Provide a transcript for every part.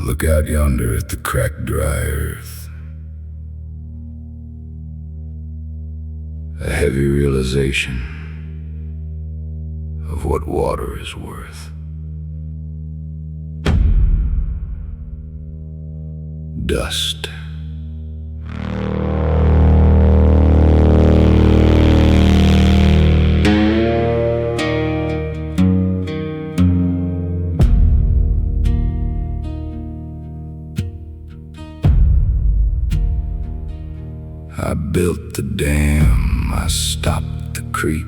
Look out yonder at the cracked dry earth. A heavy realization of what water is worth. Dust. I built the dam, I stopped the creek,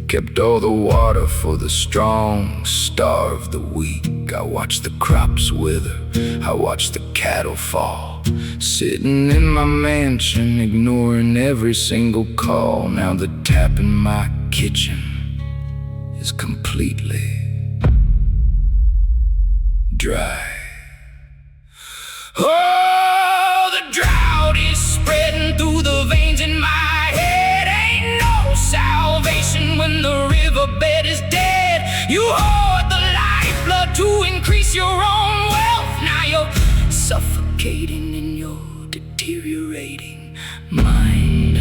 kept all the water for the strong, starved the weak. I watched the crops wither, I watched the cattle fall, sitting in my mansion, ignoring every single call. Now the tap in my kitchen is completely dry. Oh, the drought is spreading through the veins in my head. Ain't no salvation when the riverbed is dead. You hoard the lifeblood to increase your own wealth. Now you're suffocating in your deteriorating mind.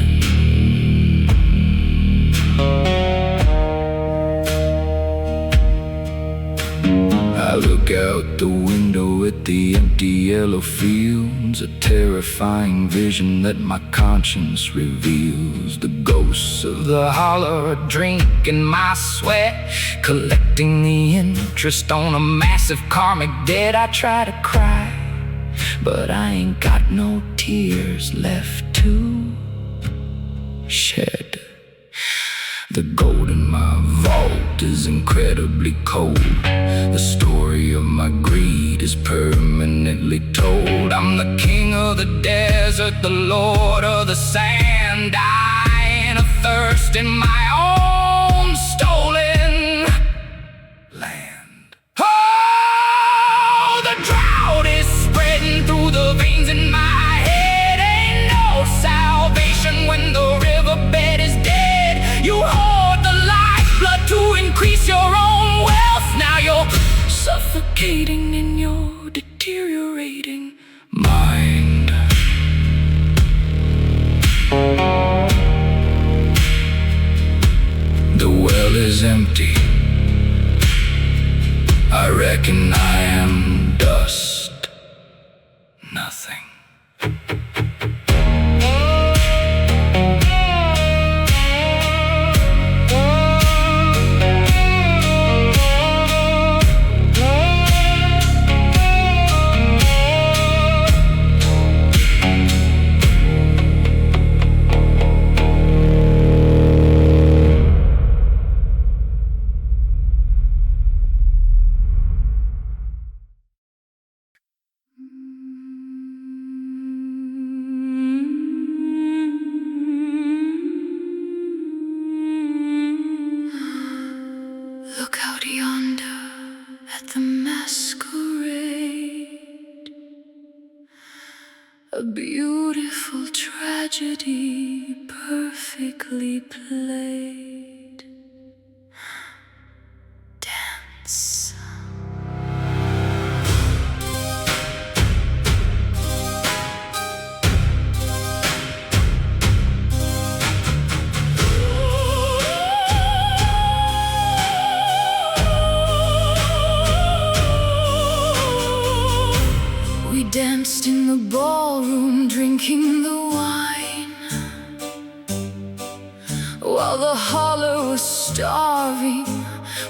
I look out the window at the empty yellow fields, a terrifying vision that my conscience reveals. The ghosts of the holler are drinking my sweat, collecting the interest on a massive karmic debt. I try to cry, but I ain't got no tears left to shed. The gold in my vault is incredibly cold. The story of my greed is permanently told. I'm the king of the desert, the lord of the sand, dying of thirst in my own stolen land. Oh, the drought is spreading through the veins in my head. Ain't no salvation when the riverbed is dead. You hoard the lifeblood to increase your own wealth. Now you're suffocating in your deteriorating mind. The well is empty. I reckon I am dust. Nothing. Look out yonder at the masquerade, a beautiful tragedy perfectly played. Dance. We danced in the ballroom, drinking the wine, while the holler was starving.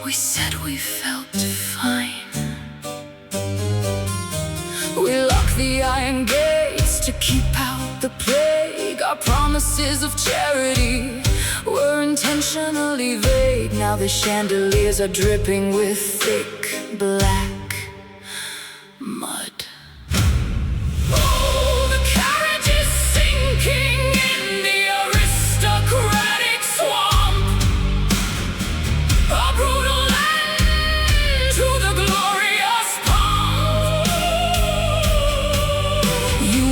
We said we felt fine. We locked the iron gates to keep out the plague. Our promises of charity were intentionally vague. Now the chandeliers are dripping with thick black mud.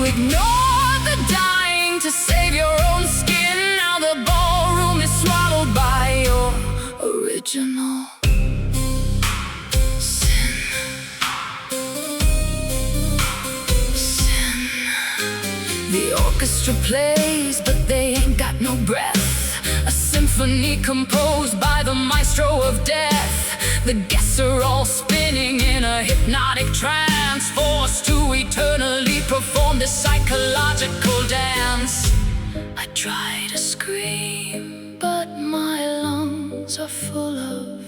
Ignore the dying to save your own skin. Now the ballroom is swallowed by your original sin. orchestra plays, but they ain't got no breath. A symphony composed by the maestro of death. The guests are all spinning in a hypnotic trance, forced to eternally perform this psychological dance. I try to scream, but my lungs are full of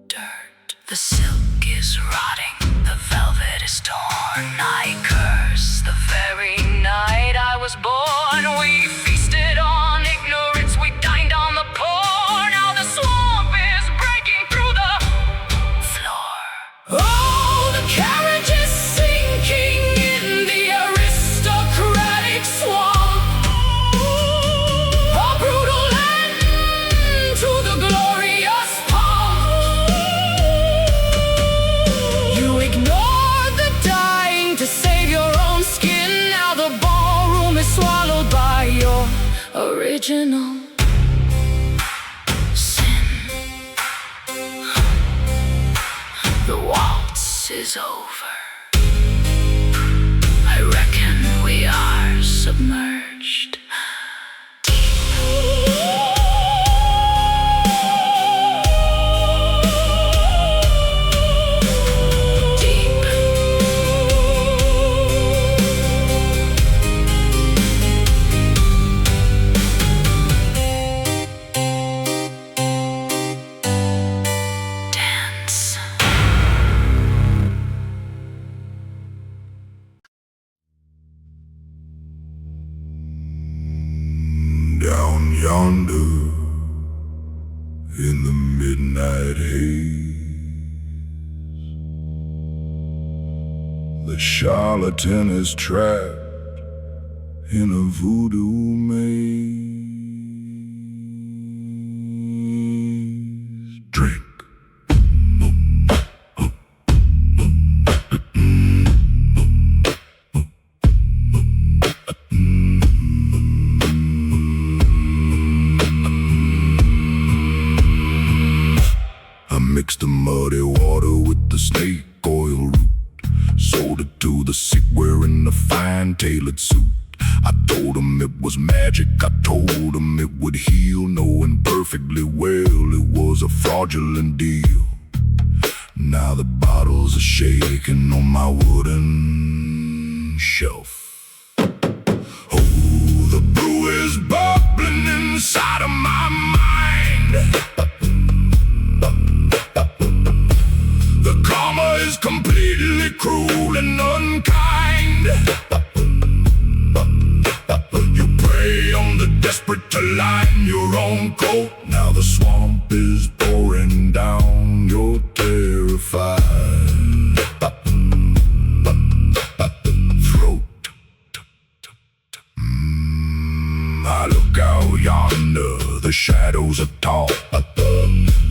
dirt. The silk is rotting, the velvet is torn. I curse the very night I was born. We feasted on ignorance, we dined on the poor. Now the swamp is breaking through the floor. Oh, the carriage is sinking in the aristocratic swamp. A brutal end to the glorious pomp. You ignored the dying to save your own skin. Now the ballroom is swallowed by your original sin. The waltz is over. I reckon we are submerged deep. Dance. Down yonder in the midnight haze, the charlatan is trapped in a voodoo maze. Drink. I mixed the muddy water with the snake oil root, sold it to the sick wearing a fine tailored suit. I told him it was magic, I told him it would heal, knowing perfectly well it was a fraudulent deal. Now the bottles are shaking on my wooden shelf. Oh, the brew is bubbling inside of my mind. The karma is completely cruel and unkind. You prey on the desperate to line your own coat. Now the swamp is pouring down, you're terrified throat. I look out yonder, the shadows are tall.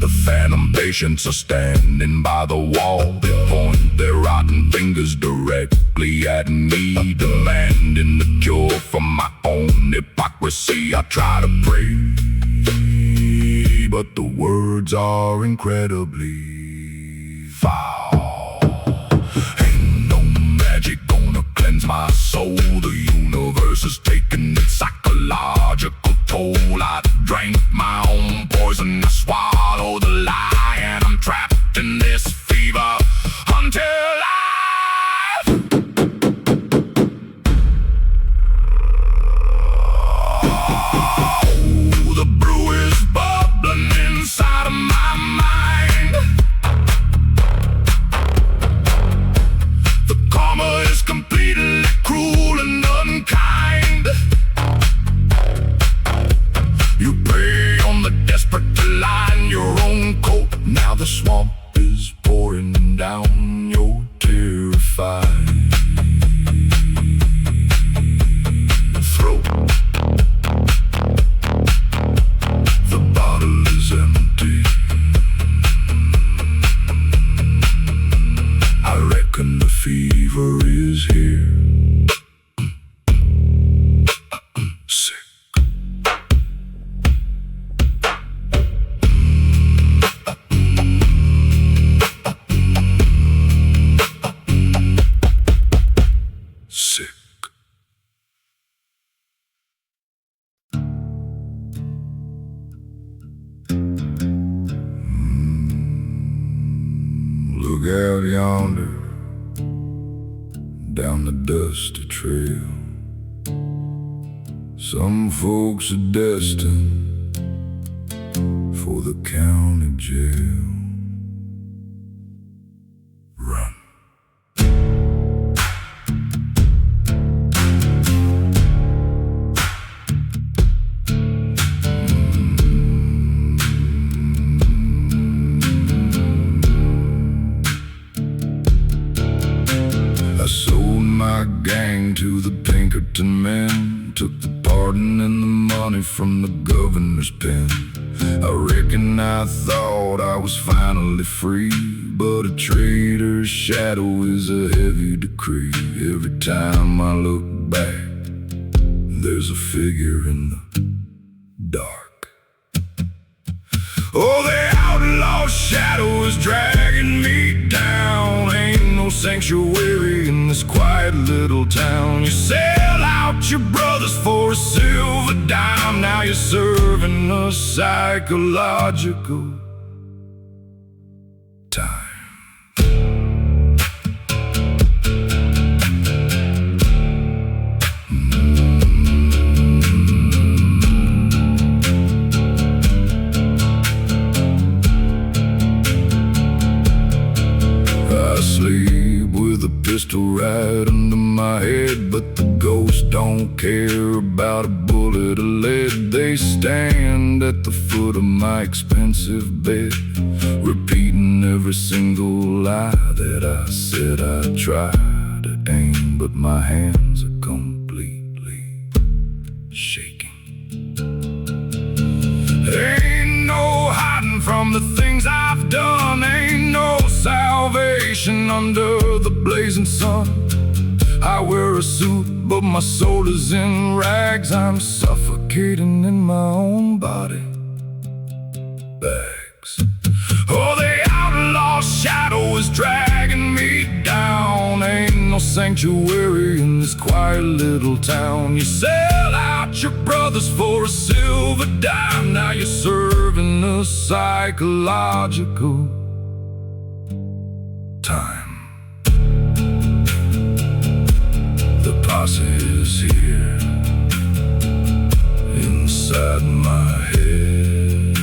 The phantom patients are standing by the wall. They point their rotten fingers directly at me, demanding the cure from my own hypocrisy. I try to pray, but the words are incredibly foul. Ain't no magic gonna cleanse my soul. The universe is taking its psychological toll. I drank my own poison, I swallowed the lie, and I'm trapped in this fever until oh, the brew is bubbling inside of my mind. The karma is completely cruel and unkind. You prey on the desperate to line your own coat. Now the swamp is pouring down, you're terrified throat. The bottle is empty. I reckon the fever is here. Sick. Look out yonder, down the dusty trail. Some folks are destined for the county jail. Run. I sold my gang to the Pinkerton men, took the pardon and the money from the governor's pen. I reckon I thought I was finally free, but a traitor's shadow is a heavy decree. Every time I look back, there's a figure in the dark. Oh, the outlaw shadow is dragging me down. Ain't no sanctuary in this quiet little town. You sell out your brothers for a silver dime. Now you're serving a psychological time. I sleep with a pistol right under my head, but the ghosts don't care about a bullet or lead. They stand at the foot of my expensive bed, repeating every single lie that I said. I try to aim, but my hands are completely shaking. Ain't no hiding from the things I've done. Ain't no salvation under the blazing sun. I wear a suit, but my soul is in rags. I'm suffocating in my own body bags. Oh, the outlaw shadow is dragging me down. Ain't no sanctuary in this quiet little town. You sell out your brothers for a silver dime. Now you're serving a psychological time. The posse is here inside my head.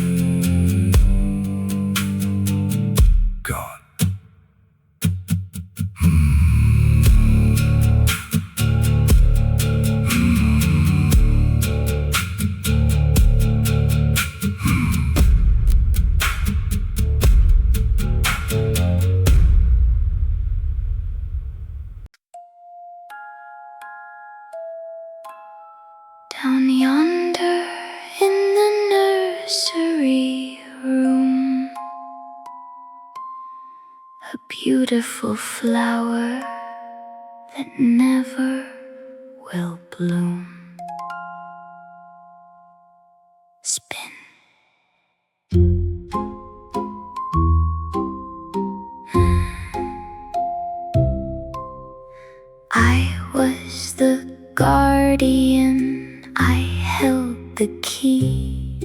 God. Down yonder in the nursery room, a beautiful flower that never will bloom. Spin. I was the guardian, I held the key,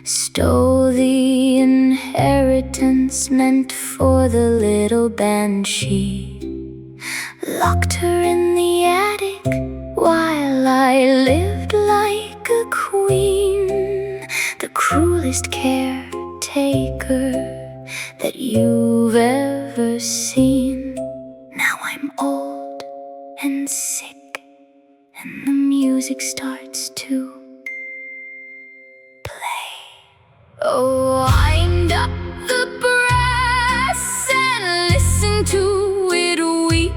stole the inheritance meant for the little banshee, locked her in the attic while I lived like a queen, the cruelest caretaker that you've ever seen. Now I'm old and sick, and the music starts to play. Oh, wind up the brass and listen to it weep.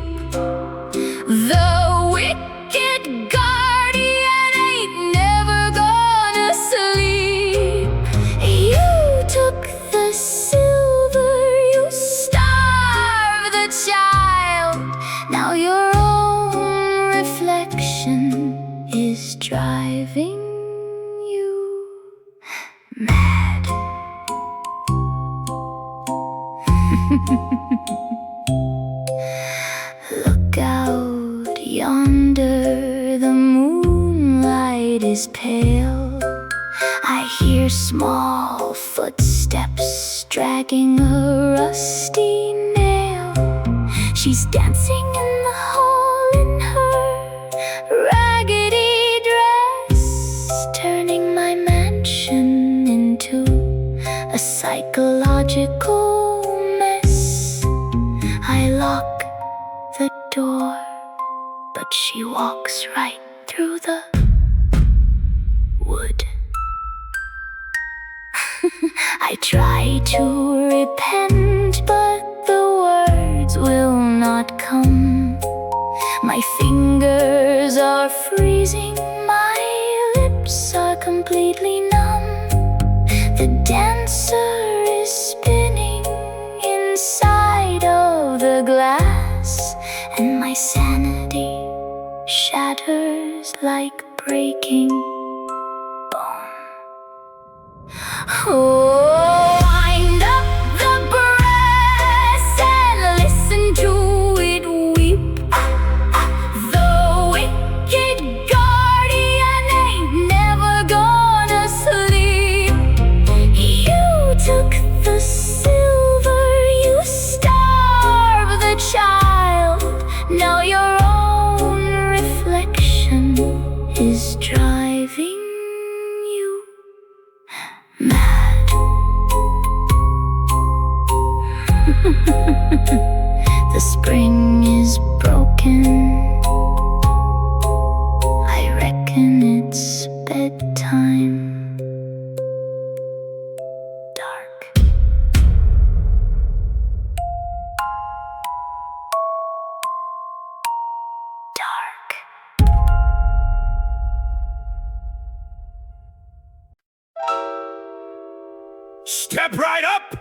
The wicked guardian ain't never gonna sleep. You took the silver, you starved the child. Now your own reflection is driving you mad. Look out yonder, the moonlight is pale. I hear small footsteps dragging a rusty nail. She's dancing in the hall in her raggedy dress, turning my mansion into a psychological mess. I lock the door, but she walks right through the wood. I try to repent, but the words will not come. My fingers are freezing, my lips are completely numb. The dancer is spinning inside of the glass, and my sanity shatters like breaking bone. Oh, wind up the brass and listen to it weep. The wicked guardian ain't never gonna sleep. You took the silver, you starved the child. Now your own reflection is driving you mad. The spring is broken. I reckon it's bedtime. Dark. Dark. Step right up,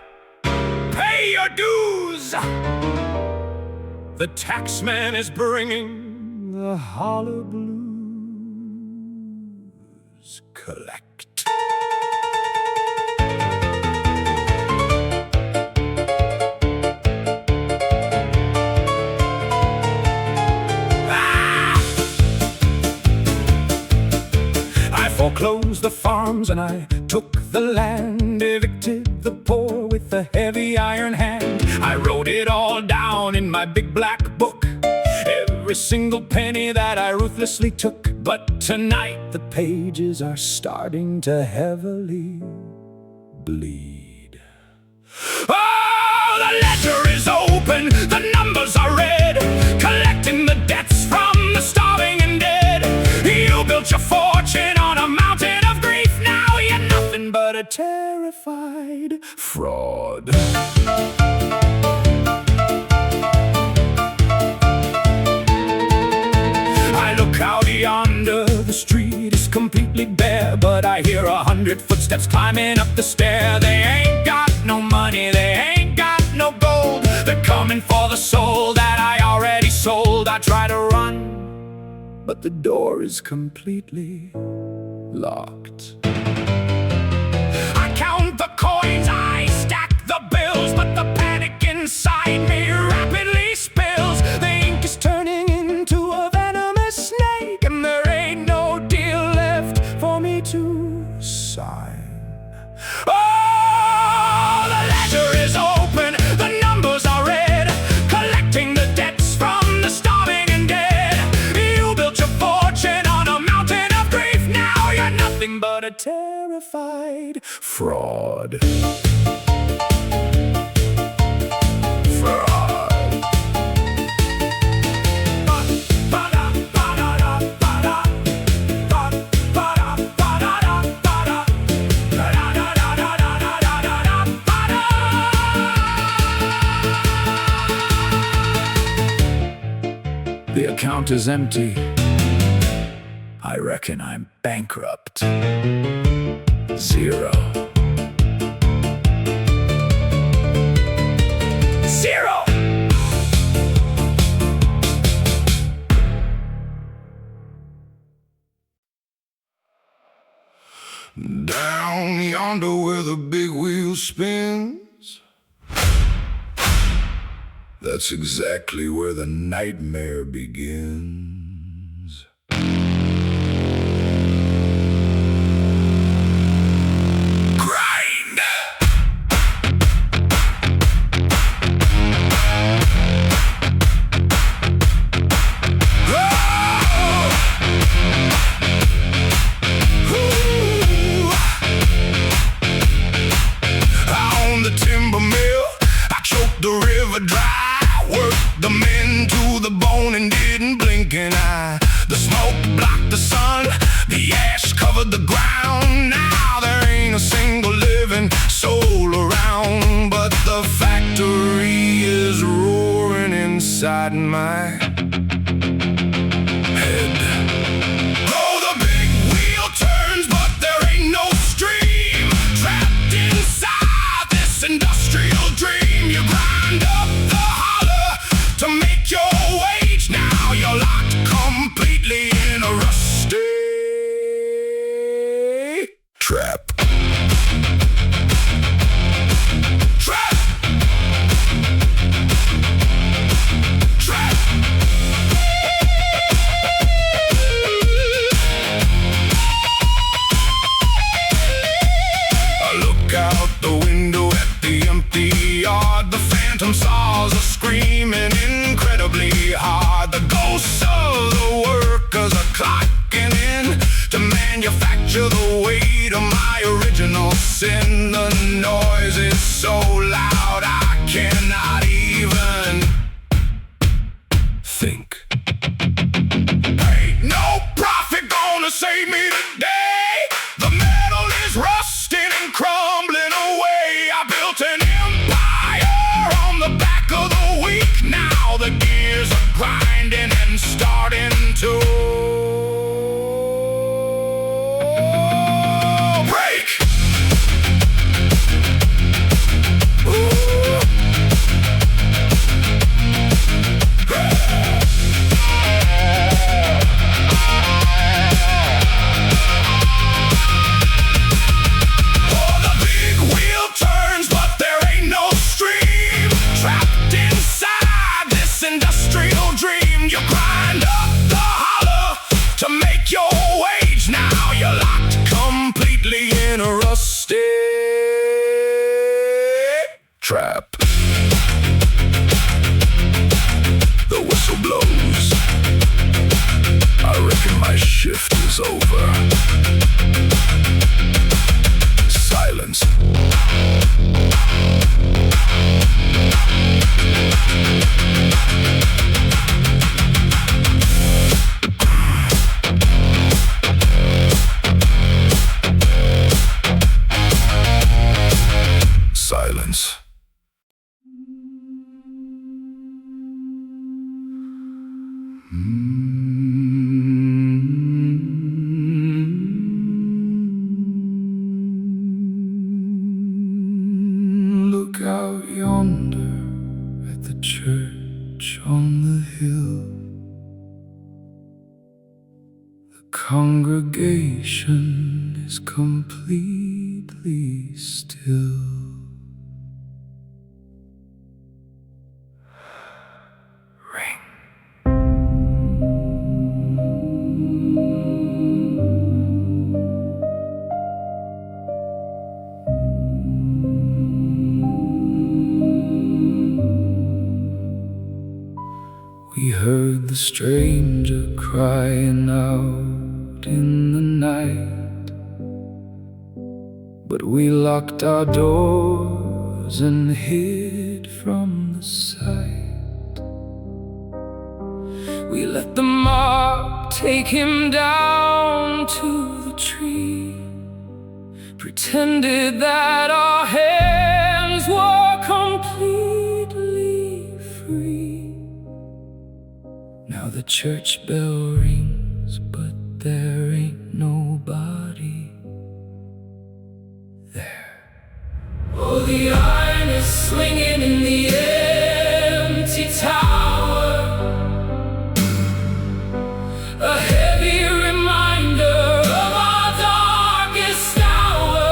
pay your dues. The taxman is bringing the holler blues. Collect. I foreclosed the farms and I took the land, evicted the poor with a heavy iron hand. I wrote it all down in my big black book, every single penny that I ruthlessly took. But tonight the pages are starting to heavily bleed. Oh, the ledger is open, the numbers are red, collecting the debts from the starving and dead. You built your fortune on a mountain of grief, now you're nothing but a terrified fraud. I look out yonder, the street is completely bare, but I hear 100 footsteps climbing up the stair. They ain't got no money, they ain't got no gold, they're coming for the soul that I already sold. I try to run, but the door is completely locked. I count the coins, I stack the bills, but the panic inside me rapidly spills. The ink is turning into a venomous snake, and there ain't no deal left for me to sign. Oh, the ledger is open, the numbers are red, collecting the debts from the starving and dead. You built your fortune on a mountain of grief, now you're nothing but a terrified fraud. The account is empty. I reckon I'm bankrupt. Zero. Zero! Down yonder where the big wheel spins, that's exactly where the nightmare begins. Grind! the river dry. Worked the men to the bone and didn't blink an eye. The smoke blocked the sun, the ash covered the ground. Now there ain't a single living soul around, but the factory is roaring inside my head. Oh, the big wheel turns, but there ain't no stream. Trapped inside this industrial dream. You grind up the holler to make your wage. Now you're locked completely in a rusty trap. Trap! Trap! I look out the window at the empty yard. The phantom saws are screaming incredibly hard. The ghosts of the workers are clocking in to manufacture the weight of my original sin. The noise is so loud I cannot even think. Ain't no prophet gonna save me today. The metal is rusting and crumbling away. I built an empire on the back of the weak. Now the gears are grinding and starting to break. Ooh. Oh, the big wheel turns, but there ain't no stream. Trapped inside this industrial dream. You grind up the holler to make your wage. Now you're locked completely in a rusty trap. The whistle blows. I reckon my shift is over. Silence. Silence. Look out yonder at the church on the hill. The congregation is completely still. Ring. We heard the stranger crying out in the night, but we locked our doors and hid from the sight. We let the mob take him down to the tree, pretended that our hands were completely free. Now the church bell rings, but there ain't nobody there. Oh, the iron is swinging in the empty tower, a heavy reminder of our darkest hour.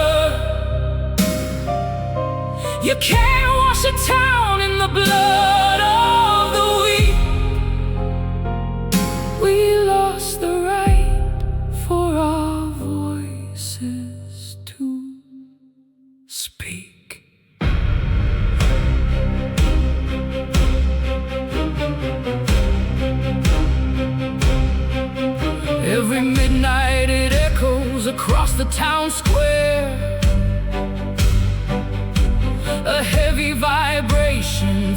You can't wash a town in the blood of the weak. We lost the right for our voices to speak. Every midnight it echoes across the town square, a heavy vibration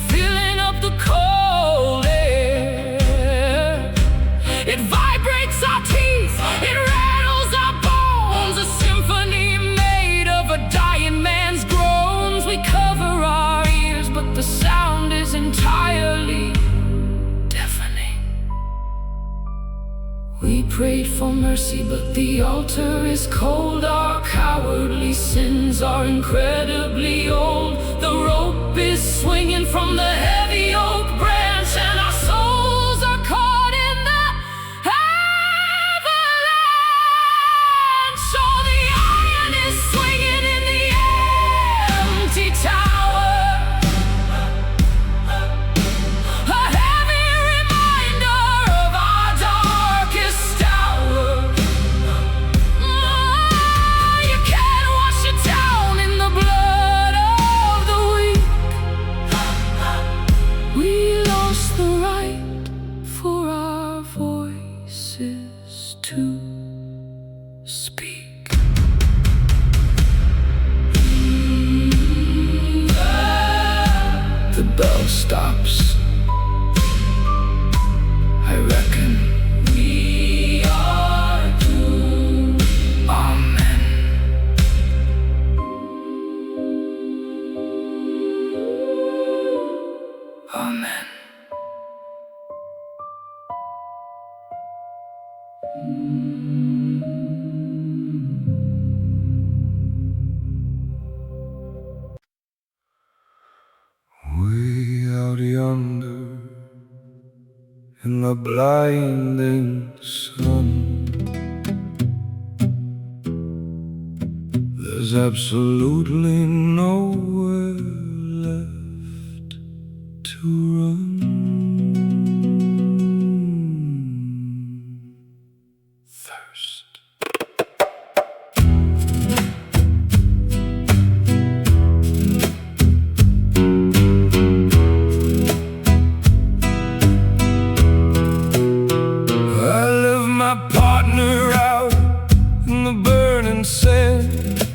mercy, but the altar is cold. Our cowardly sins are incredibly old. The rope is swinging from the heavy oak branch, and our souls are caught in the avalanche. Oh, the iron is swinging in the empty tower, a heavy reminder of our darkest hour. You can't wash it down in the blood of the weak. We lost the right for our voices to speak. The bell stops. I reckon we are doomed. Amen. Amen. Way out yonder in the blinding sun, there's absolutely nowhere left to run. Thirst. I left my partner out in the burning sand,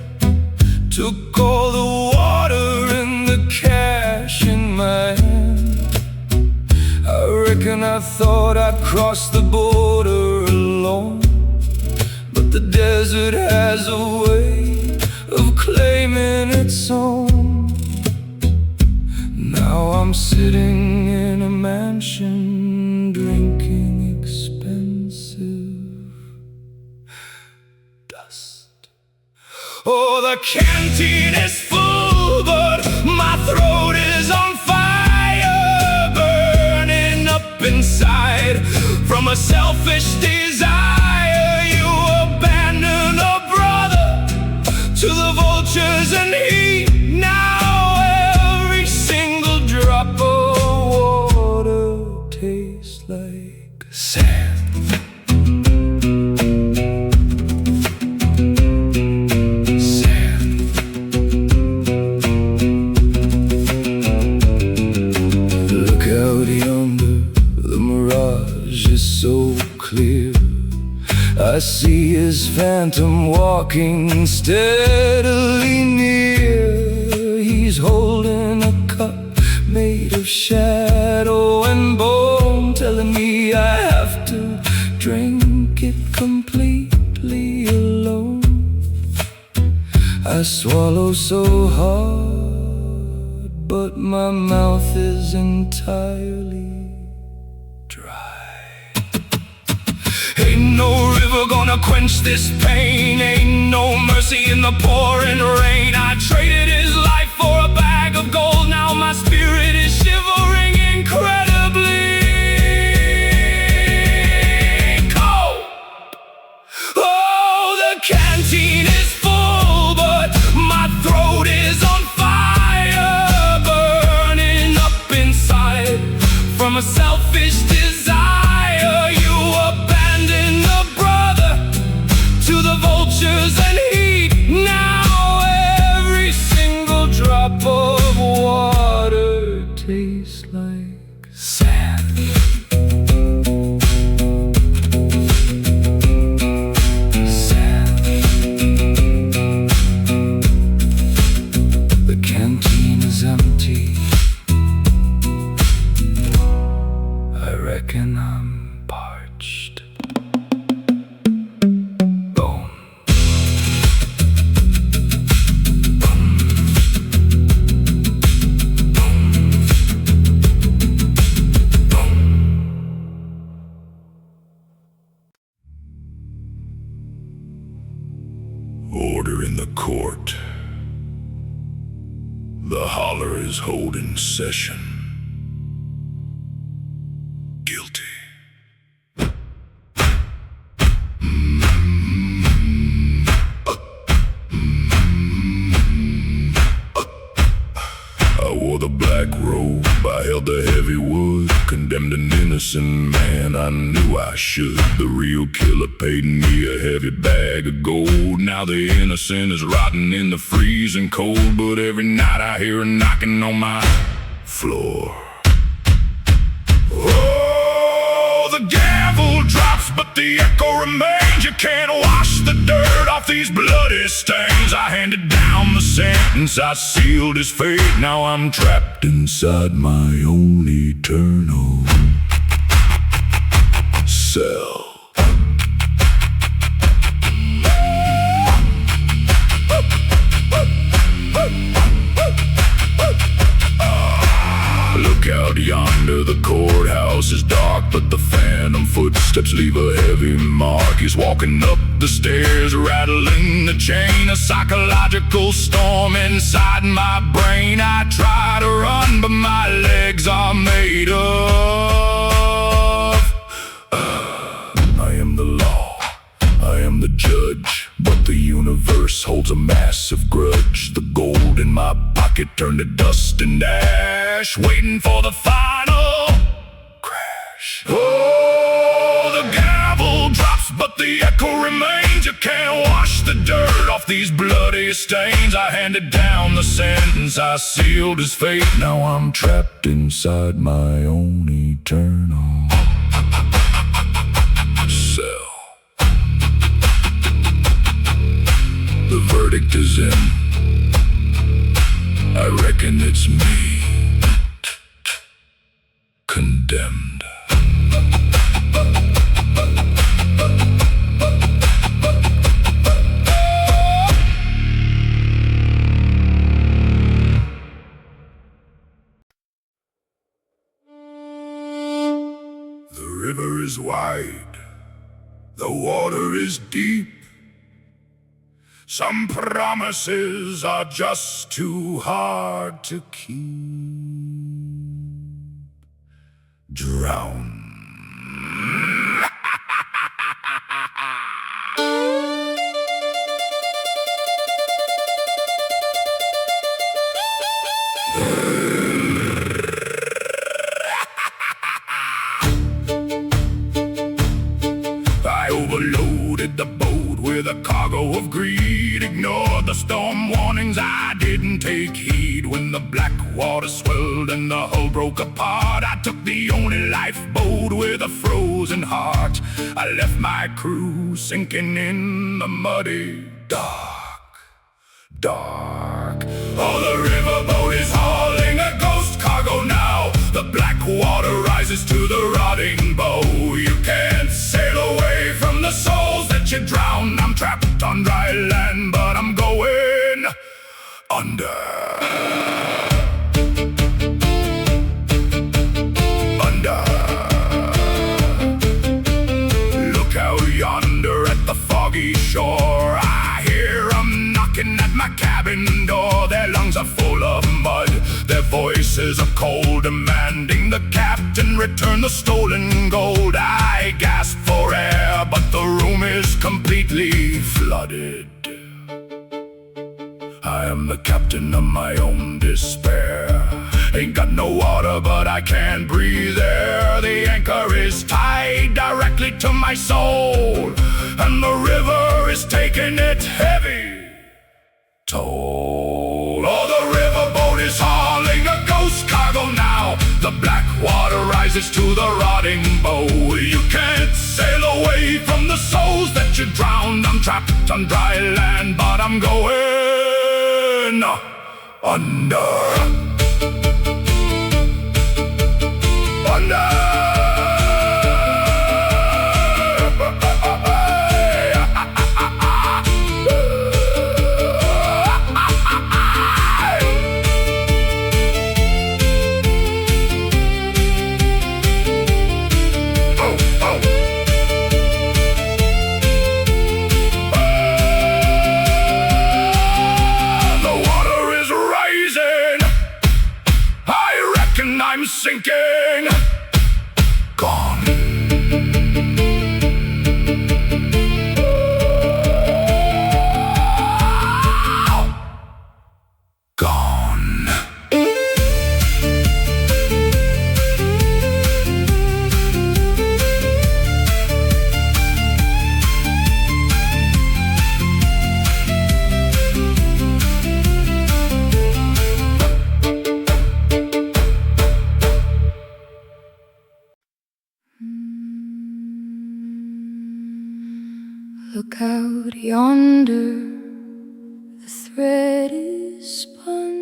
took all the water and the cash in my hand. I reckon I thought I'd cross the border alone, but the desert has a way of claiming its own. Now I'm sitting in a mansion, drinking expensive dust. Oh, the canteen is full, but my throat is on fire, burning up inside from a selfish desire. You abandon a brother to the vultures and eat. Now every single drop of water tastes like sand. Look out yonder, the mirage is so clear. I see his phantom walking steadily near. He's holding a cup made of shadow and bone, telling me I have to drink it completely alone. I swallow so hard, but my mouth is entirely dry. Ain't no river gonna quench this pain, ain't no mercy in the pouring rain. I traded his life for a bag of gold, now my spirit is shivering incredibly cold. Oh, the canteen is full, but my throat is on fire, burning up inside from a selfish desire. You abandon a brother to the vultures and eat. Now every single drop of water tastes like sand. Sand. The canteen is empty. I obsession. Guilty. I wore the black robe, I held the heavy wood, condemned an innocent man, I knew I should. The real killer paid me a heavy bag of gold. Now the innocent is rotting in the freezing cold, but every night I hear a knocking on my floor. Oh, the gavel drops, but the echo remains. You can't wash the dirt off these bloody stains. I handed down the sentence, I sealed his fate. Now I'm trapped inside my own eternal cell. Look out yonder, the courthouse is dark, but the phantom footsteps leave a heavy mark. He's walking up the stairs, rattling the chain, a psychological storm inside my brain. I try to run, but my legs are made of I am the law, I am the judge, but the universe holds a massive grudge. The gold in my pocket turned to dust and ash, waiting for the final crash. Oh, the gavel drops, but the echo remains. You can't wash the dirt off these bloody stains. I handed down the sentence, I sealed his fate. Now I'm trapped inside my own eternal cell. The verdict is in. I reckon it's me, condemned. The river is wide, the water is deep. Some promises are just too hard to keep. Drown. I overloaded the boat with a cargo of greed. Ignored the storm warnings, I didn't take heed. When the black water swelled and the hull broke apart, I took the only lifeboat with a frozen heart. I left my crew sinking in the muddy dark, dark. Oh, the riverboat is hauling a ghost cargo now. The black water rises to the rotting bow. You can't sail away from the souls that you drown. I'm trapped on dry land, but I'm going under. Under. Look out yonder at the foggy shore. I hear 'em knocking at my cabin door. Their lungs are full of mud, their voices are cold, demanding the captain return the stolen gold. I gasp for air, but the room is completely flooded. I am the captain of my own despair. Ain't got no water, but I can't breathe air. The anchor is tied directly to my soul, and the river is taking it heavy toll. Oh, the riverboat is hauling a ghost cargo now. The black water rises to the rotting bow. You can't sail away from the souls that you drowned. I'm trapped on dry land, but I'm going under. Under. reckon I'm sinking. Gone. Gone. Look out yonder, the thread is spun.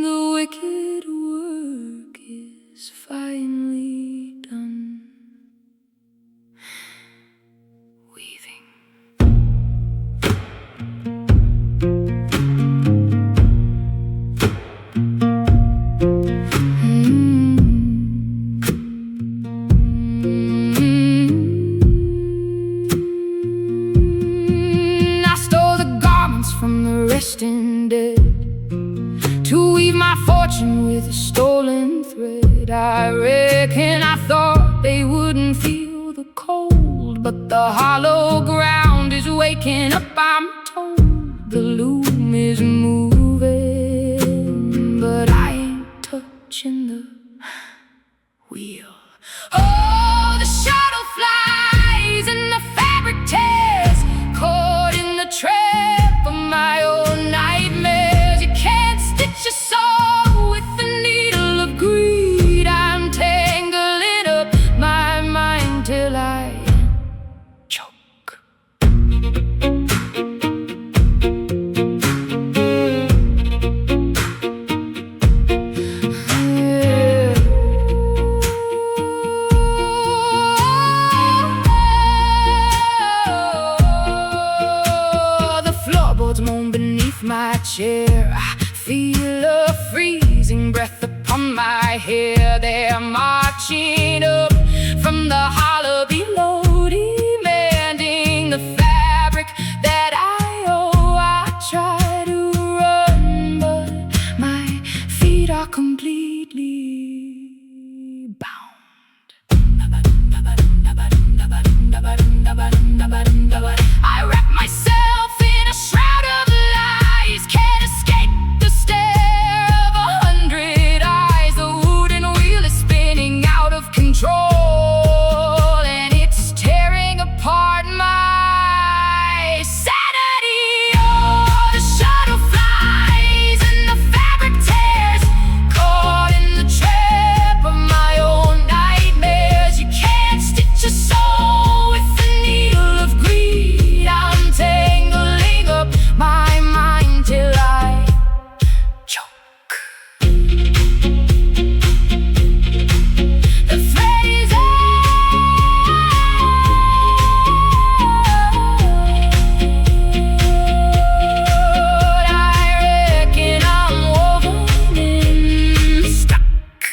The wicked work is finally done. Weaving. From the resting dead to weave my fortune with a stolen thread. I reckon I thought they wouldn't feel the cold, but the hollow ground is waking up, I'm told. The loom is moving, but I ain't touching the wheel. Oh, the shuttle flies and the fabric tears, caught in the trap of my own nightmares. You can't stitch a soul with the needle of greed. I'm tangling up my mind till I choke. Moan beneath my chair. I feel a freezing breath upon my hair. They're marching up from the hollow below, demanding the fabric that I owe. I try to run, but my feet are completely bound. I wrap myself in a shroud of lies, can't escape the stare of 100 eyes. The wooden wheel is spinning out of control, and it's tearing apart my sanity. Oh, the shuttle flies and the fabric tears, caught in the trap of my own nightmares. You can't stitch a soul with the needle of greed. I'm tangling up my mind till I choke. The thread is out. I reckon I'm woven in, stuck.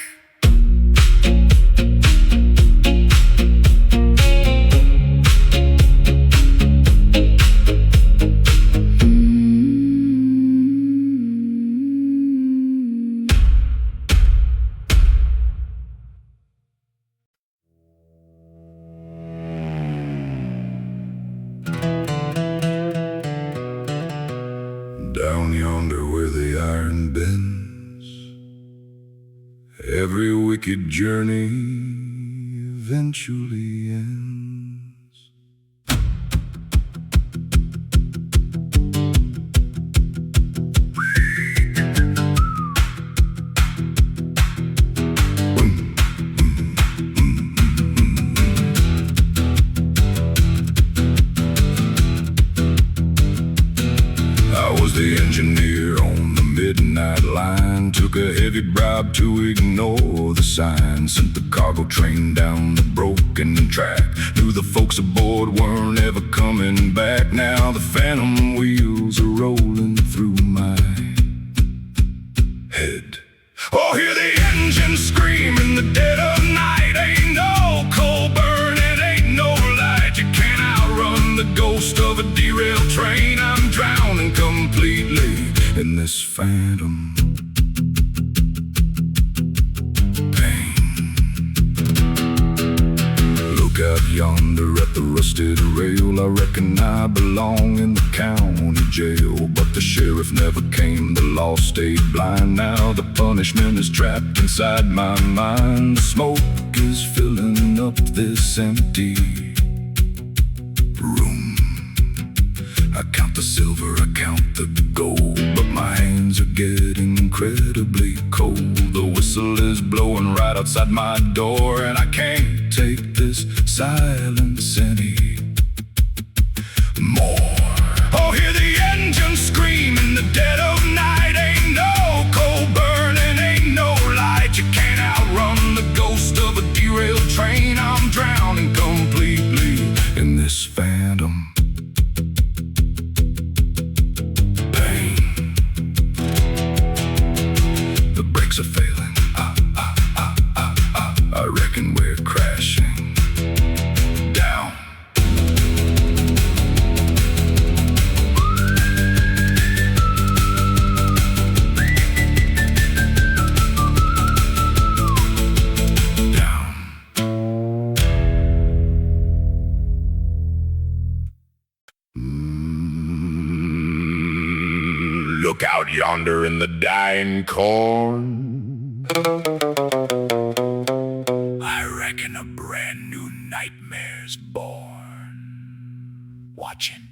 Down yonder where the iron bends, every wicked journey eventually ends. I was the engineer on the midnight line, took a heavy bribe to ignore the sign, sent the cargo train down the broken track, knew the folks aboard weren't ever coming back. Now the phantom wheels are rolling through my head. Oh, hear the engine scream in the dead of night. Ain't no coal burning, ain't no light. You can't outrun the ghost of a derailed train. I'm drowning completely in this phantom yonder at the rusted rail. I reckon I belong in the county jail, but the sheriff never came, the law stayed blind. Now the punishment is trapped inside my mind. The smoke is filling up this empty room. I count the silver, I count the gold, but my hands are getting incredibly cold. The whistle is blowing right outside my door, and I can't take this silence anymore. Oh, hear the engine scream in the dead of night. Ain't no coal burning, ain't no light. You can't outrun the ghost of a derailed train. I'm drowning completely in this phantom pain. The brakes are failing. I reckon we're crashing down. Look out yonder in the dying corn. I reckon a brand new nightmare's born. Watching.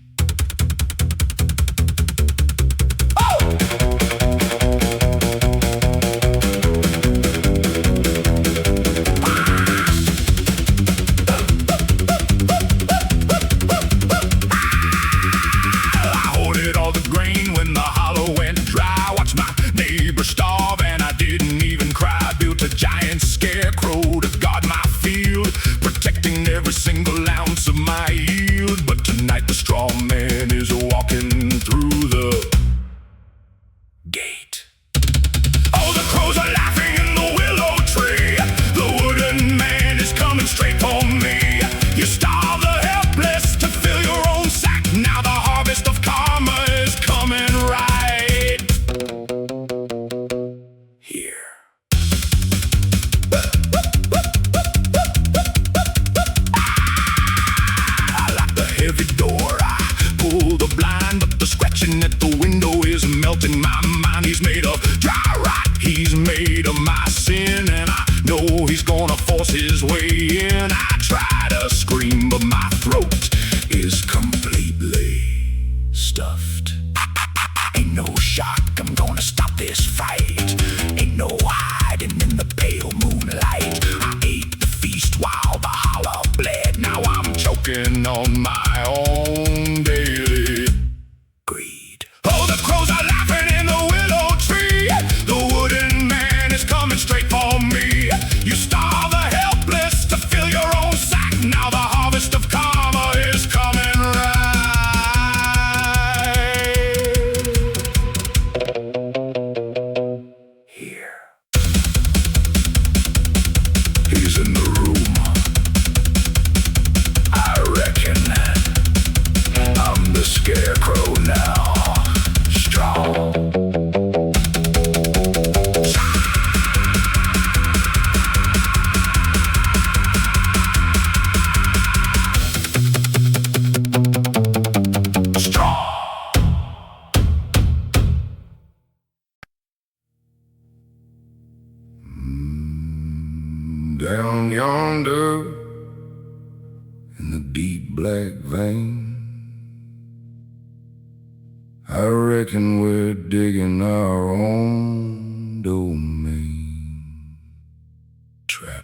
Starve, and I didn't even cry. Built a giant scarecrow to guard my field, protecting every single ounce of my yield. But tonight the straw man is walking through the gate. Oh, the crows are laughing in the willow tree. The wooden man is coming straight for me. You starve the helpless to fill your own sack. Now the harvest of karma is coming right here. I lock the heavy door, I pull the blind, but the scratching at the window is melting my mind. He's made of dry rot, he's made of my sin, and I know he's gonna force his way in. I try to scream, but my throat is completely stuffed. Ain't no shock, I'm gonna stop this fight. Ain't no hiding in the pale moonlight. I ate the feast while the holler bled. Now I'm choking on my own daily greed. Oh, the crows are laughing in the willow tree. The wooden man is coming straight for me. You starve the helpless to fill your own sack. Now the harvest of karma is coming right here. He's in the room. I reckon I'm the scarecrow now. Strong. Down yonder in the deep black vein, I reckon we're digging our own domain. Trapped.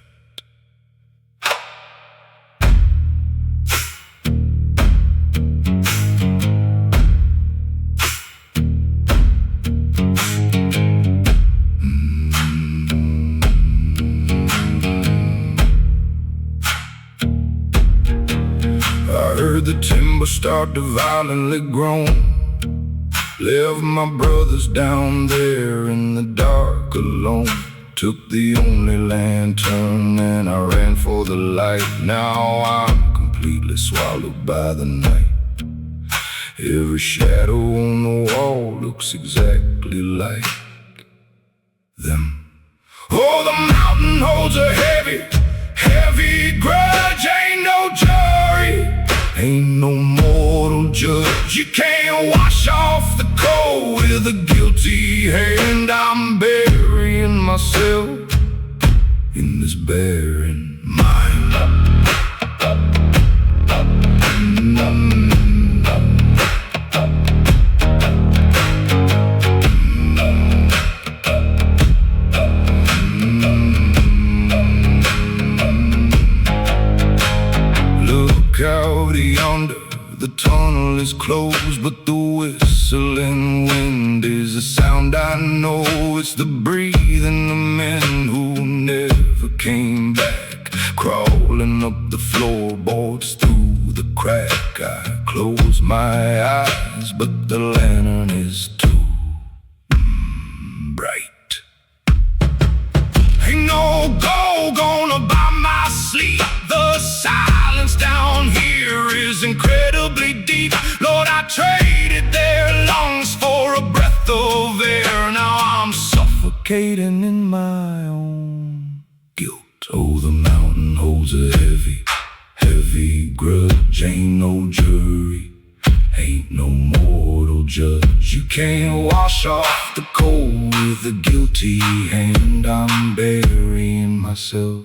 I heard the timber start to violently groan. Left my brothers down there in the dark alone. Took the only lantern and I ran for the light. Now I'm completely swallowed by the night. Every shadow on the wall looks exactly like them. Oh, the mountain holds a heavy, heavy grudge. Ain't no judge judge. You can't wash off the cold with a guilty hand. I'm burying myself in this barren mind. Look out yonder, the tunnel is closed, but the whistling wind is a sound I know. It's the breathing of men who never came back, crawling up the floorboards through the crack. I close my eyes, but the lantern is too bright. Ain't no gold gonna buy my sleep. The silence down here is incredibly deep. Lord, I traded their lungs for a breath of air. Now I'm suffocating in my own guilt. Oh, the mountain holds a heavy, heavy grudge. Ain't no jury, ain't no mortal judge. You can't wash off the cold with a guilty hand. I'm burying myself